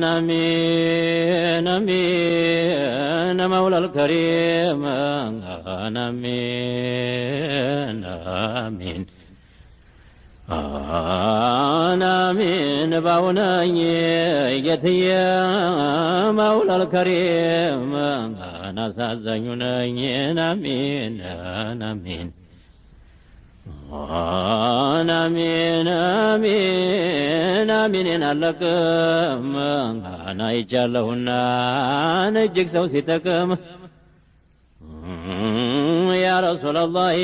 آمين آمين مولى الكريم آمين آمين آمين باوني يتي مولى الكريم أنا سازني آمين آمين آمين آمين آمين لك أنا يجعلهن نجيك سوسيتكم يا رسول الله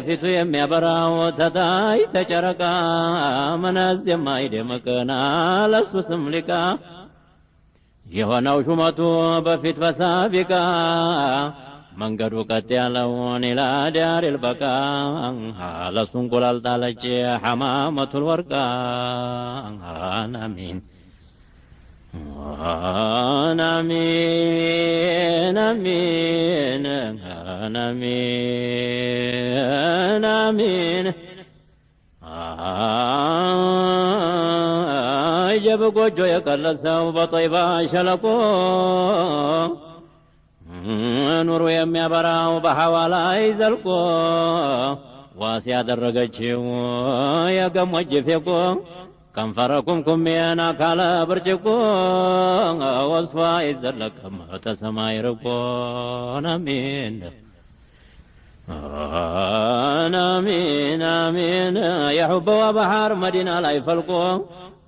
في تيم يا براو تتاي تشركا من الزم يدمكنا لسوسم لك يهوناو شمتو بفيت فسابك መንገዱ ቀጥ ያለውን ኢላ ዳሪል በቃ ለሱን ቆላልጣለች ሐማመቱል ወርቃ አሚን አሚን አሚን አሚን አሚን አጀብ ጎጆ የቀለሰው በጦይባ ሸለቆ ኑሩ የሚያበራው በሐዋ ላይ ዘልቆ ዋስ ያደረገችው የገሞጅ ፌቆ ከንፈረኩም ኩሜና ካለ ብርጭቆ ወስፋ ይዘለቅም ተሰማይ ርቆ አሚን አሚን አሚን የሑበዋ ባህር መዲና ላይ ፈልቆ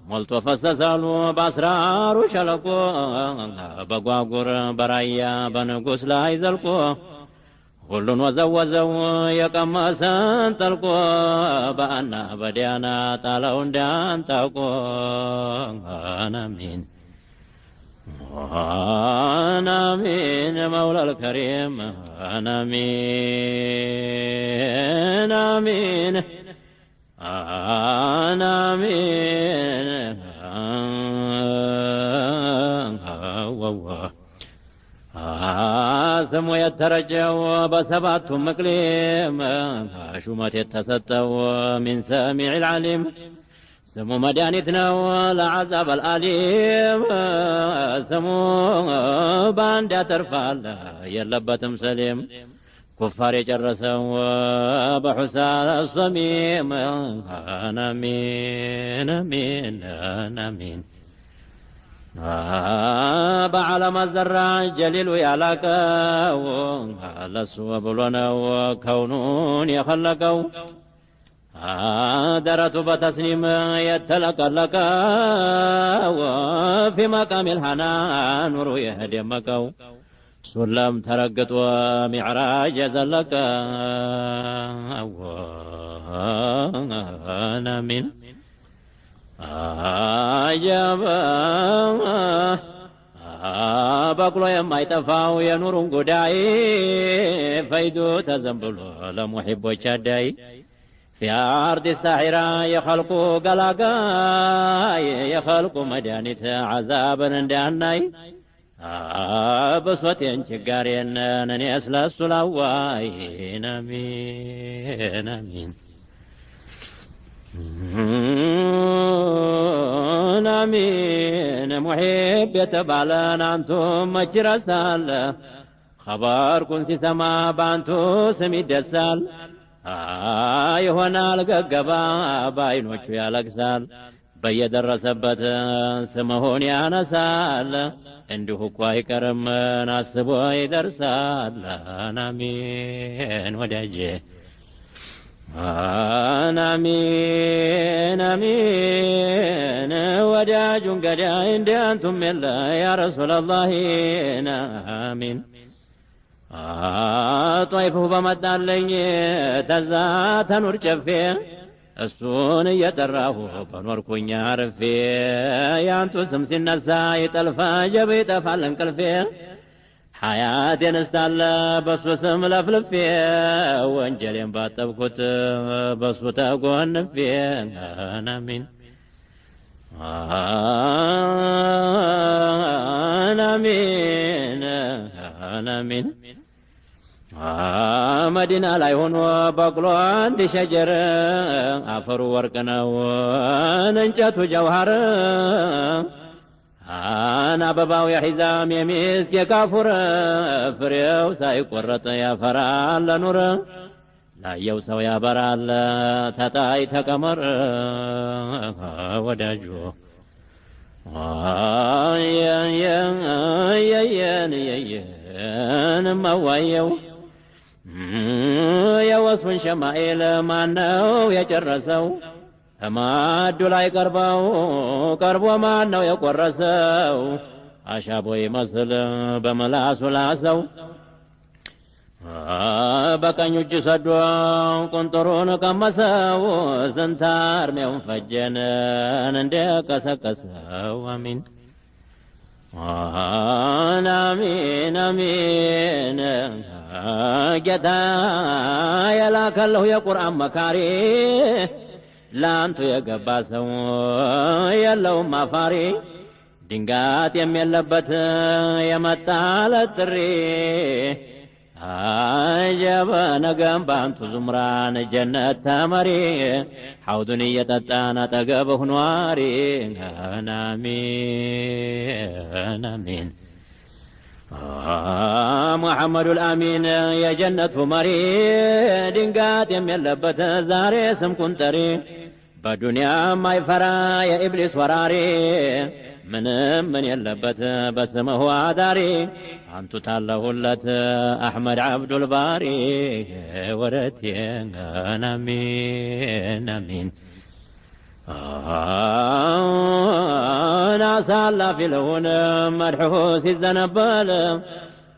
ሞልቶ ፈሰሳሉ በአስራሩ ሸለቆ በጓጉር በራያ በንጉሥ ላይ ዘልቆ ሁሉን ወዘወዘው የቀመሰን ጠልቆ በአና በዲያና ጣለው እንዳንጣቆ አሚን አሚን መውላል ከሪም አሚን አሚን آمين سمو يترجو بسبعة مقليم شومت يتسطو من سامع العليم سمو مدانتنا لعذاب الأليم سمو باند ترفال يلبتم سليم كفار يجرسوا بحسال الصميم آمين آمين آمين بعلم الزرع جليل يعلقوا لسوا بلونا وكونون يخلقوا درت بتسنيم يتلقلق وفي مقام الحنان نور يهدمكوا سلم ترقت ومعراج زلك وانا من عجب بقلو يما يتفاو ينور قداي فيدو تزنبلو لمحب وشداي في أرض الساحرة يخلق قلقاي يخلق مدانة عذابا انداناي بصوتين شقارين نني أسلا السلاوين آمين آمين آمين محب يتبالن أنتم مجرسال خبر كنسي سما بانتو سمي دسال يهونا لققبا باينوچو يالكسال በየደረሰበት ስምሆን ያነሳል እንዲሁ እኮ አይቀርም አስቦ ይደርሳል አሚን ወዳጄ አሚን አሚን ወዳጁን ገዳይ እንደ አንቱም የለ ያ ረሱላላህ አሚን ጧይፉ በመጣለኝ ተዛ ተኑር ጨፌ እሱን እየጠራሁ በኖርኩኝ አርፌ ያንቱ ስም ሲነሳ ይጠልፋ ጀብ ይጠፋል እንቅልፌ ሐያቴን እስታለ በሱ ስም ለፍልፌ ወንጀሌን ባጠብኩት በሱ ተጎንፌ አሚን አሚን አሚን መዲና ላይ ሆኖ በቅሎ አንድ ሸጀር አፈሩ ወርቅ ነው እንጨቱ ጀውሃር አበባው የሒዛም የሚስክ የካፉር ፍሬው ሳይቆረጥ ያፈራል ለኑር ላየው ሰው ያበራል ተጣይ ተቀመር ወዳጁ የየን መዋየው የወስፉን ሸማኤል ማነው የጨረሰው ማዱ ላይ ቀርቦ ማነው የቆረሰው አሻቦ ይመስል በመላሱ ላሰው በቀኝ እጅ ሰዶ ቁንጥሩን ቀመሰው ስንት አርሜውን ፈጀንን እንደቀሰቀሰው አሚን አሚን አሚን ጌታ የላከለሁ የቁርአን መካሪ ላንቱ የገባ ሰው የለውም አፋሪ ድንጋት የሚለበት የመጣለት ጥሪ አጀበ ነገም ባንቱ ዙምራን ጀነት ተመሪ ሐውዱን እየጠጣን አጠገብህ ኗሪ አሚን አሚን ሙሐመዱል አሚን የጀነቱ መሪ ድንጋት የሚለበት ዛሬ ስምኩን ጠሪ በዱንያ ማይፈራ የኢብሊስ ወራሪ ምንም ምን የለበት በስምህ አዳሪ አንቱ ታለሁለት አሕመድ ዓብዱል ባሪ ወረቴ አሚን አሚን ናሳላፊ ለሆነ መድሕሁ ሲዘነበል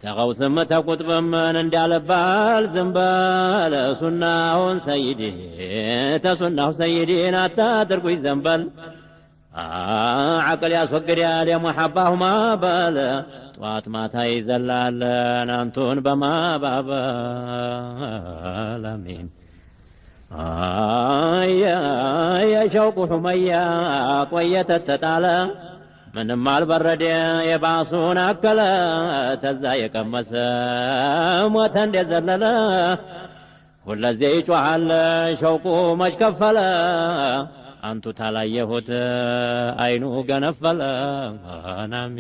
ተቀውስም ተቁጥብምን እንዳለባል ዝንበል ሱናሁን ሰይዲ ተሱናሁ ሰይዲን አታድርጉኝ ዘንበል ዓቅል ያስወግዳል የሙሐባሁ ማበል ጠዋት ማታ ይዘላለን አንቱን በማባበል አሚን የሸውቁ ሑመያ ቆየተ ተጣለ ምንም አልበረደ የባሱን አከለ ተዛ የቀመሰ ሞተ እንደዘለለ ሁለዚህ ይጮኻል ሸውቁ መች ከፈለ አንቱ ታላየሁት አይኑ ገነፈለ አሚን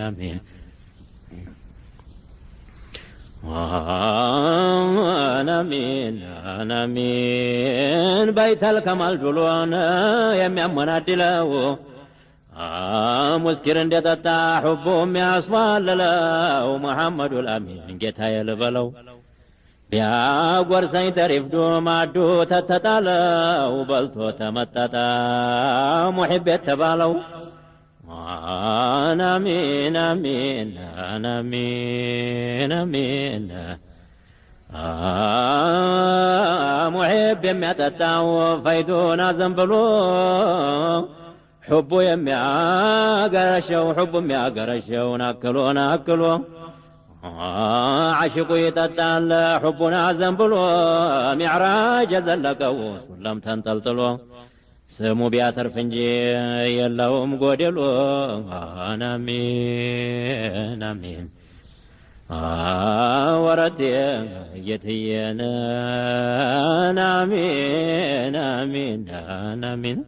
አሚን አሚን አሚን በይተል ከማል ዱሎን የሚያመናድለው ሙስኪር እንደጠጣ ሑቡ የሚያስፋልለው ሙሐመዱል አሚን ጌታዬ ልበለው ቢያጎርሰኝ ተሪፍዶ ማዱ ተተጣለው በልቶ ተመጠጠ ሙሒብ የተባለው አሚን አሚን አሚን አሚን ሙሒብ የሚያጠጣው ፈይዱን አዘንብሎ ሑቡ የሚያገረሸውን አክሎን አክሎ عشق يتطال حبنا زنبلو معراج زلقو سلم تنطلطلو سمو بياتر فنجي يلهم قدلو آمين آمين ورتي يتينا آمين آمين آمين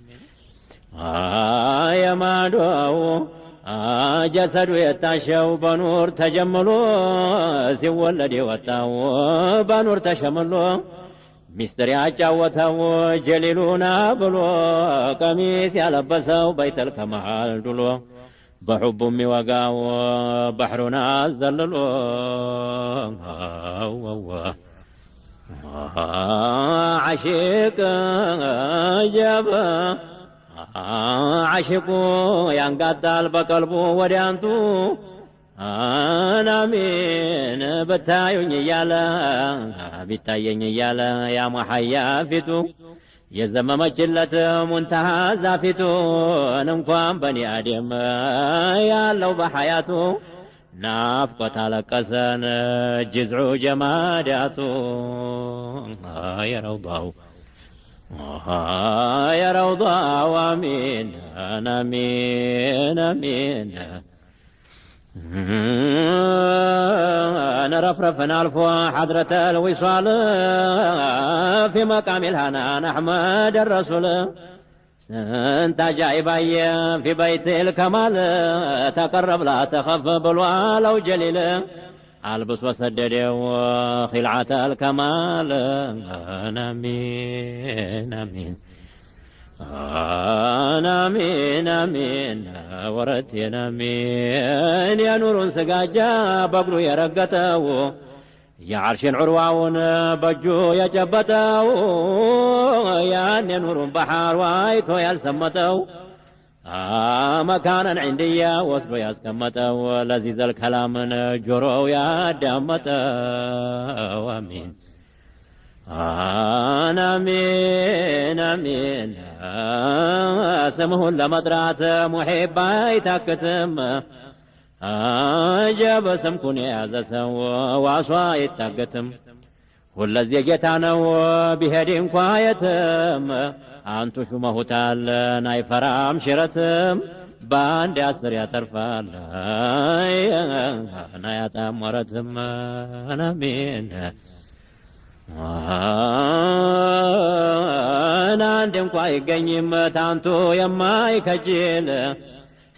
يا مادو جسد يتاشو بنور تجملو ሲወለድ የወጣው በኑር ተሸምሎ ሚስጥር ያጫወተው ጀሊሉና ብሎ ቀሚስ ያለበሰው በይተል ከመሃል ዱሎ በሑቡ የሚወጋው ባህሩን አዘልሎ ዓሺቅ ጀበ ዓሽቁ ያንጋጣል በቀልቡ ወዲያንቱ አናሚን ብታዩኝ እያለ ቢታየኝ እያለ ያ መሐያ ፊቱ የዘመመችለት ሙንተሃ ዛፊቱን እንኳን በኒ አደም ያለው በሐያቱ ናፍቆት አለቀሰን ጅዝዑ ጀማዳቱ የረውዳው يا روضة وامين آمين آمين أنا رفرفنا الفوا حضرة الوصال في مقام الهنا أحمد الرسول انت عجائباي في بيت الكمال تقرب لا تخف بالوال او جليل البس وسدد وخلعة الكمال امين امين امين امين ورتي امين يا نور سقاجا بقرو يرقته يا عرش عروعون بجو يا جبتو يا نور بحار وايتو يا سمتو مكانا عندي وصبو يا سكمتو لذيذ الكلام جرو يا دمتو امين امين امين سمه لمطرات محبا يتكتم جاب سمكون يا زسو وعصا يتقتم والذي جتانا بهدين كوايتم انتو شو مهوتال ناي فرام شرتم باند ياسر يا ترفال ناي تامرتم امين انا عندم كواي يغنيم تانتو يماي كجيل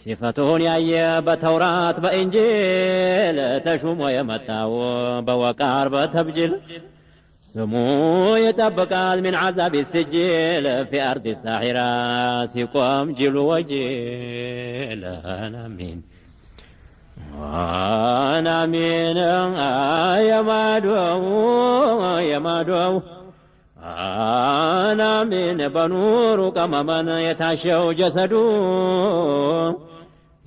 صفتون يا بتوراة بإنجيل تشوم ويمتاو بوقار بتبجل سمو يتبقال من عذاب السجيل في أرض الساحرة سيقوم جل وجيل آمين آمين يا مادو يا مادو آمين بنور كما من يتعشو جسدو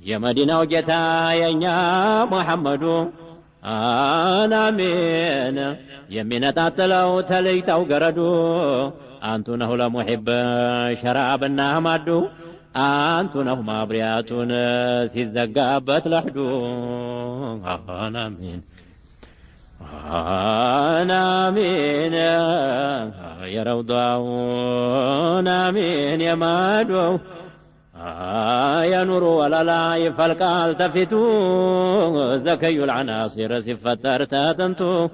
يا مدينة وجتا يا محمدو آمين يمين تاتلو تليتو قردو أنتو نهو لمحب شرابنا مادو أنتو نهو مابرياتون سيزقابت لحدو آمين آمين يا روضاون آمين يا مادو يا نور ولا لا يفلقال تفتو زكي العناصر سفتر تاتنتو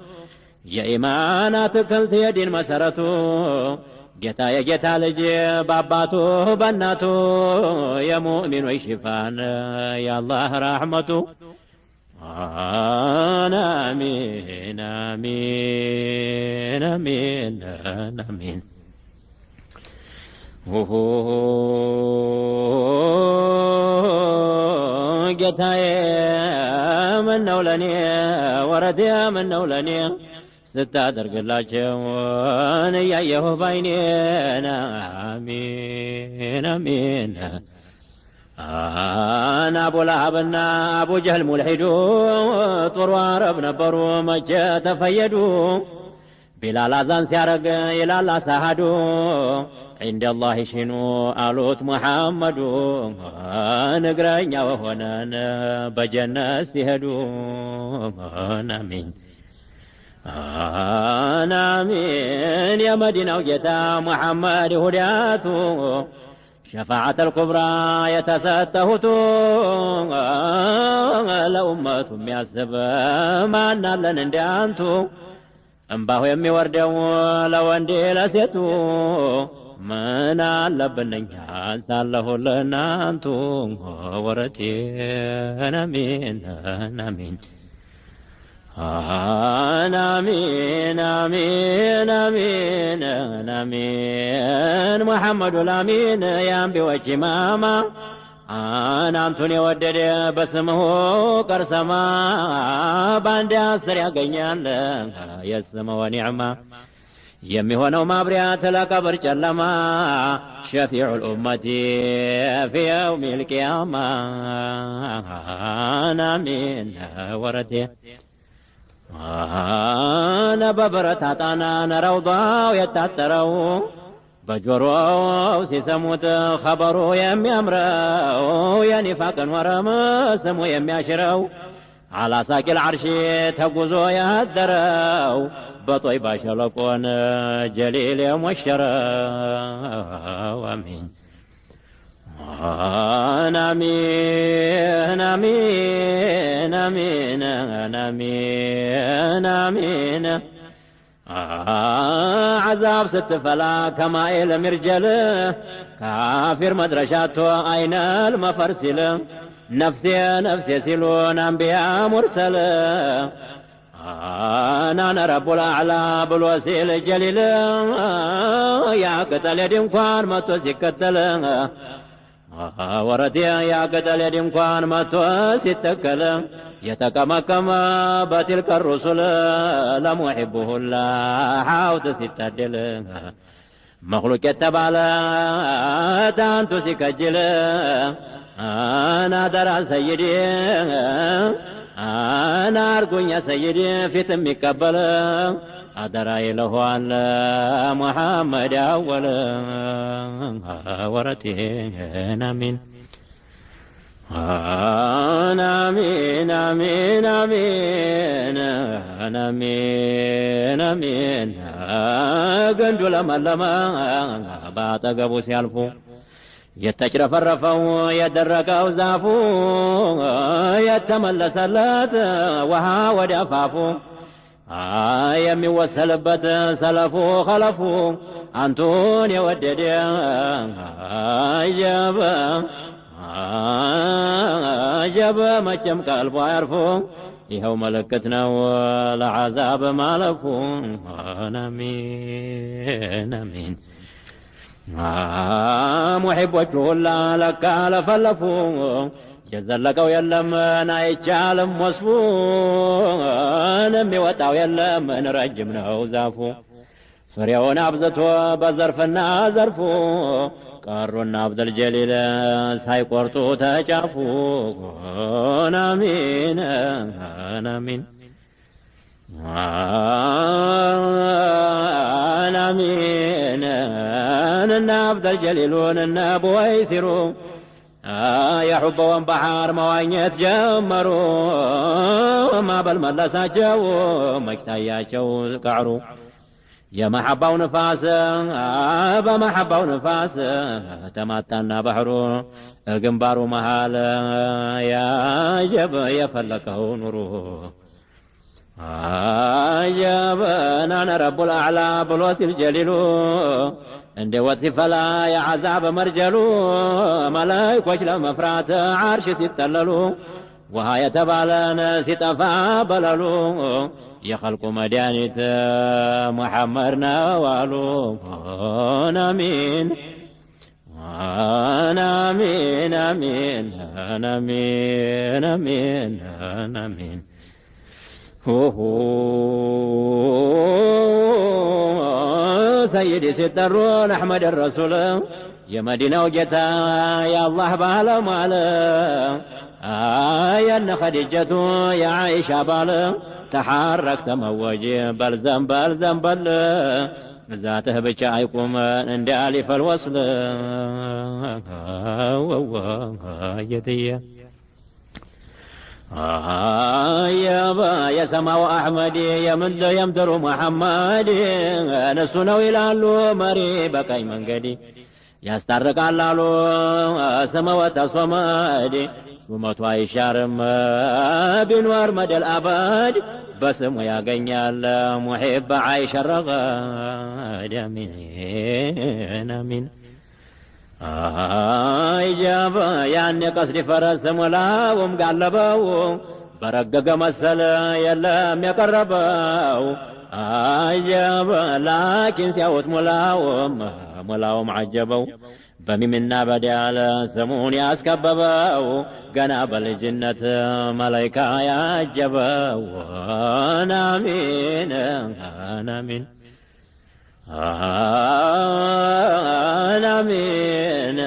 يا إيمانات كلت يدين مسرتو جتا يا جتا لجي باباتو بناتو يا مؤمن ويشفان يا الله رحمته آمين آمين آمين آمين جتاي من نولني وردي من نولني ستادر قلاچون يايه باينينا آمين آمين أنا أبو لهبنا أبو جهل ملحدو طروا عرب نبرو مجة تفيدو بلال أذان سيارق إلى الله سهدو عند الله شنو ألوت محمدو نقرأنا وهنا بجنة سيهدو آمين آمين يا مدينة وجتا محمد هداتو شفاعة الكبرى يتستهتو لأمة ياسب ما نالن اندانتو انباهو يمي وردو لو اندي لسيتو من اللبنيا ساله لنانتو ورتي آمين آمين آمين آمين آمين آمين محمد الأمين يا أنبي وجه ماما أنا أنتوني ودد بسمه كرسما باندي أسر يا قنيان يسمى ونعمة يمي هونو مابريات لكبر جلما شفيع الأمة في يوم القيامة آمين ورتي أنا ببرت عطانا روضا ويتاترو بجورو سيسموت خبرو يمي أمرو يا نفاقا ورم سمو يمي أشرو على ساق العرش تقوزو يهدرو بطيبا شلقون جليل مشرو أمين آمين آمين آمين آمين آمين عذاب ست فلا كمائل مرجل ካፊር መድረሻቶ አይነል መፈርሲል ነፍሴ ነፍሴ ሲሉን አንቢያ ሙርሰል አናነ ረቡል አዕላ ብሎ ሲል ጀሊል ያ ቅጠል ድንኳን መጥቶ ሲከተል ወረቴ ያ ቅጠል ድንኳን መጥቶ ሲተከል የተቀመቀመ በትልከ ሩሱል ለሙሒቡሁላ ሐውት ሲታደል መኽሉቅ የተባለ ታንቱ ሲከጅል አናደራ ሰይዲ አና አርጉኛ ሰይዲ ፊት የሚቀበል አደራ ይለኋል ሙሐመድ አወል ወረቴን አሚን አሚን አሚን አሚን አሚን አሚን ገንዱ ለመለመ ባጠገቡ ሲያልፉ የተጭረፈረፈው የደረቀው ዛፉ የተመለሰለት ውሃ ወደ አፋፉ የሚወሰልበት ሰለፉ ኸለፉ አንቱን የወደደ አጀበ መቼም ቀልቡ አያርፉ ይኸው ምልክት ነው ለዓዛብ ማለፉ አሚን አሚን ሙሒቦቹ ሁላ ለካ ለፈለፉ የዘለቀው የለም አይቻልም ወስፉ የሚወጣው የለም ረጅም ነው ዛፉ ፍሬውን አብዝቶ በዘርፍና ዘርፉ ቀሩና አብደል ጀሊል ሳይቆርጡ ተጫፉ አሚን አሚን አሚን እና አብደል ጀሊሉን እና ቡወይሲሩ የሑበውን ባህር መዋኘት ጀመሩ ማዕበል መለሳቸው መችታያቸው ቀዕሩ የመሐባው ንፋስ በመሐባው ንፋስ ተማታና ባህሩ ግንባሩ መሃል ያጀብ የፈለቀው ኑሩ አጀብ ናነ ረቡል አዕላ ብሎ ሲል ጀሊሉ እንደ ወጥ ሲፈላ የዓዛብ መርጀሉ መላይኮች ለመፍራት ዓርሽ ሲጠለሉ ውሃ የተባለን ሲጠፋ በለሉ የኸልቁ መድኃኒት ሙሐመድ ነው አሉ አሚን አሚን አሚን አሚን አሚን አሚን سيدي سترون أحمد الرسول يا مدينة وجتا يا الله بالمال يا خديجة يا عائشة بال تحرك تموج بلزم بلزم بل ذاته بشايكم اندالي فالوصل يدي يا سماو أحمد يا من يمدر محمد نسونو إلالو مري بكاي منقدي يسترق اللالو سماوات صمدي ومتوا يشارم بنور مدى الأبد بسم يا قنيال محب عايش الرغد آمين آمين جاب يعني قصد فرس ملاوم قلبو برقق مسل يلم يقربو جاب لكن سيوت ملاوم عجبو بممنا بدال سمون ياسكببو قناب الجنة ملايكا يعجبو آمين آمين آمين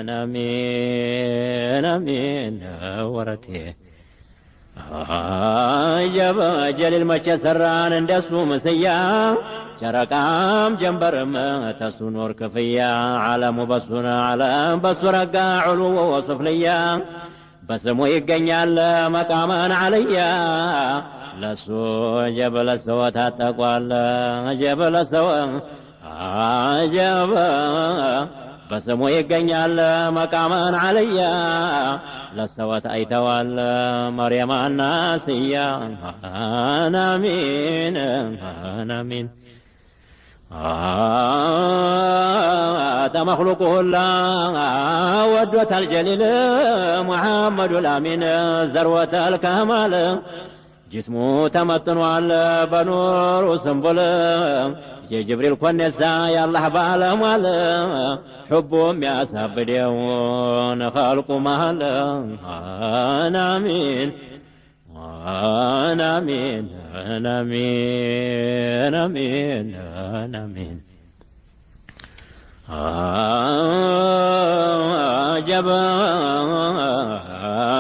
آمين آمين ورتي جب جليل مچ سران اندسو مسيا شرقام جنبرم تسو نور كفيا عالم بسنا عالم بسرق علو وصفليا بسمو يقنيال مقاما عليا لسو جبل سوى تتقوال جبل سوى عجب بسمو يقنيال مقاما عليا لسوى تأيتوال مريم الناسيا آمين آمين تمخلق الله ودوة الجليل محمد الأمين ذروة الكمال جسمه تمتن على بنور وسنبل جبريل كنسا يا الله بالمال حبهم يا سبدون خلق مال أنا أمين أنا أمين أنا أمين أمين أنا أمين جبا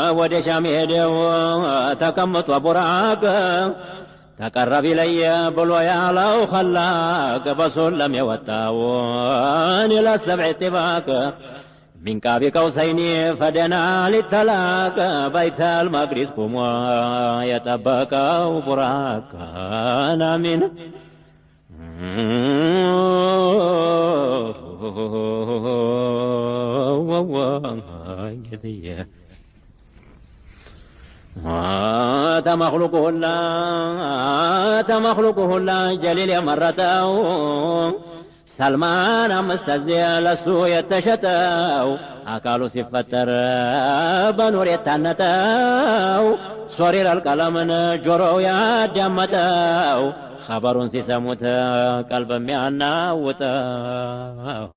ودي شام هديو تكمت وبراك تقرب إلي بلو يا لو خلاك بسلم يوتاون إلى السبع اتباك من كاب قوسين فدنا للتلاك بيت المقدس قم يتبكى وبراك أنا من تمخلقه الله جليل مرته سلمان مستزدي لسو يتشتاو أكالو سفتر بنور يتنتاو صرير القلم جرو يدمتاو خبر سيسموت قلب ميانا وتاو